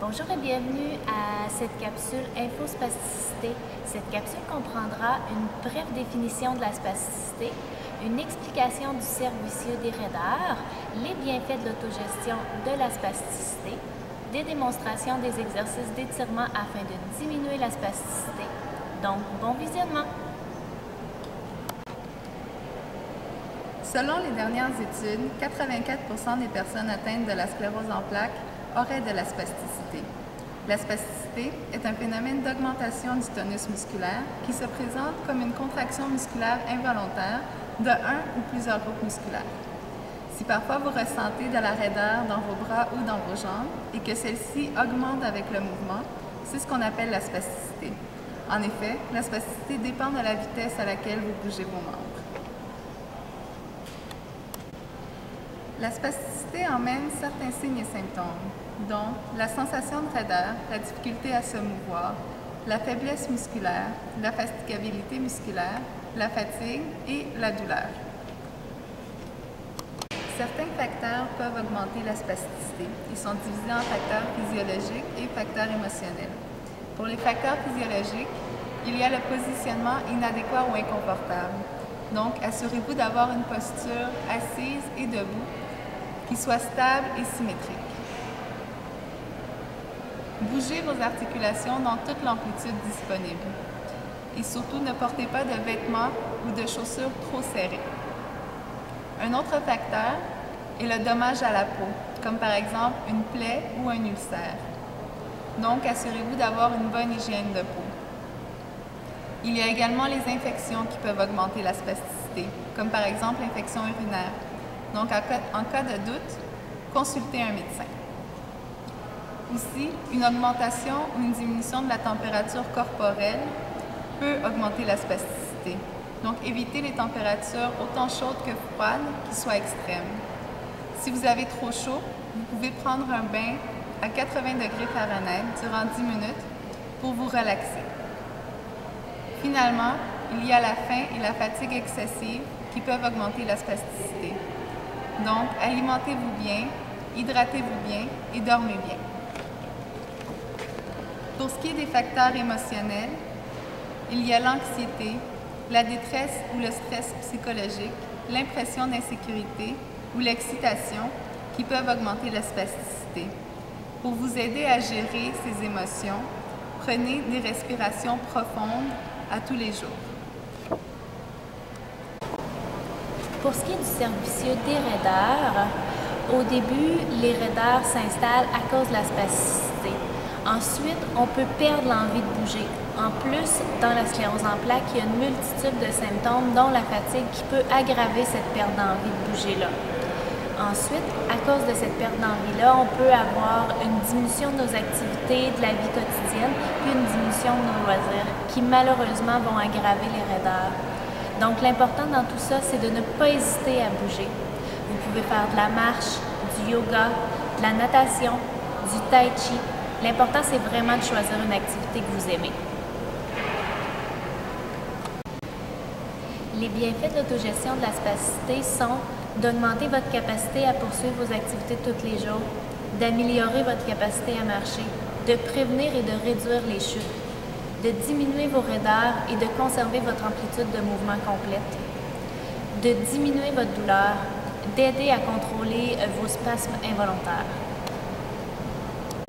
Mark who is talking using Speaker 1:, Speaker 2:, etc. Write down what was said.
Speaker 1: Bonjour et bienvenue à cette capsule Infospasticité. Cette capsule comprendra une brève définition de la spasticité, une explication du cercle vicieux des raideurs, les bienfaits de l'autogestion de la spasticité, des démonstrations des exercices d'étirement afin de diminuer la spasticité. Donc, bon visionnement!
Speaker 2: Selon les dernières études, 84% des personnes atteintes de la sclérose en plaques auraient de la spasticité. La spasticité est un phénomène d'augmentation du tonus musculaire qui se présente comme une contraction musculaire involontaire de un ou plusieurs groupes musculaires. Si parfois vous ressentez de la raideur dans vos bras ou dans vos jambes et que celle-ci augmente avec le mouvement, c'est ce qu'on appelle la spasticité. En effet, la spasticité dépend de la vitesse à laquelle vous bougez vos membres. La spasticité emmène certains signes et symptômes, dont la sensation de raideur, la difficulté à se mouvoir, la faiblesse musculaire, la fatigabilité musculaire, la fatigue et la douleur. Certains facteurs peuvent augmenter la spasticité. Ils sont divisés en facteurs physiologiques et facteurs émotionnels. Pour les facteurs physiologiques, il y a le positionnement inadéquat ou inconfortable. Donc, assurez-vous d'avoir une posture assise et debout qui soit stable et symétrique. Bougez vos articulations dans toute l'amplitude disponible. Et surtout, ne portez pas de vêtements ou de chaussures trop serrées. Un autre facteur est le dommage à la peau, comme par exemple une plaie ou un ulcère. Donc, assurez-vous d'avoir une bonne hygiène de peau. Il y a également les infections qui peuvent augmenter la spasticité, comme par exemple l'infection urinaire. Donc, en cas de doute, consultez un médecin. Aussi, une augmentation ou une diminution de la température corporelle peut augmenter la spasticité. Donc, évitez les températures autant chaudes que froides qui soient extrêmes. Si vous avez trop chaud, vous pouvez prendre un bain à 80 degrés Fahrenheit durant 10 minutes pour vous relaxer. Finalement, il y a la faim et la fatigue excessive qui peuvent augmenter la spasticité. Donc, alimentez-vous bien, hydratez-vous bien et dormez bien. Pour ce qui est des facteurs émotionnels, il y a l'anxiété, la détresse ou le stress psychologique, l'impression d'insécurité ou l'excitation qui peuvent augmenter la spasticité. Pour vous aider à gérer ces émotions, prenez des respirations profondes à tous les jours.
Speaker 1: Pour ce qui est du cercle vicieux des raideurs, au début, les raideurs s'installent à cause de la spasticité. Ensuite, on peut perdre l'envie de bouger. En plus, dans la sclérose en plaques, il y a une multitude de symptômes, dont la fatigue, qui peut aggraver cette perte d'envie de bouger-là. Ensuite, à cause de cette perte d'envie-là, on peut avoir une diminution de nos activités de la vie quotidienne, puis une diminution de nos loisirs, qui malheureusement vont aggraver les raideurs. Donc, l'important dans tout ça, c'est de ne pas hésiter à bouger. Vous pouvez faire de la marche, du yoga, de la natation, du tai chi. L'important, c'est vraiment de choisir une activité que vous aimez. Les bienfaits de l'autogestion de la spasticité sont d'augmenter votre capacité à poursuivre vos activités tous les jours, d'améliorer votre capacité à marcher, de prévenir et de réduire les chutes, de diminuer vos raideurs et de conserver votre amplitude de mouvement complète, de diminuer votre douleur, d'aider à contrôler vos spasmes involontaires.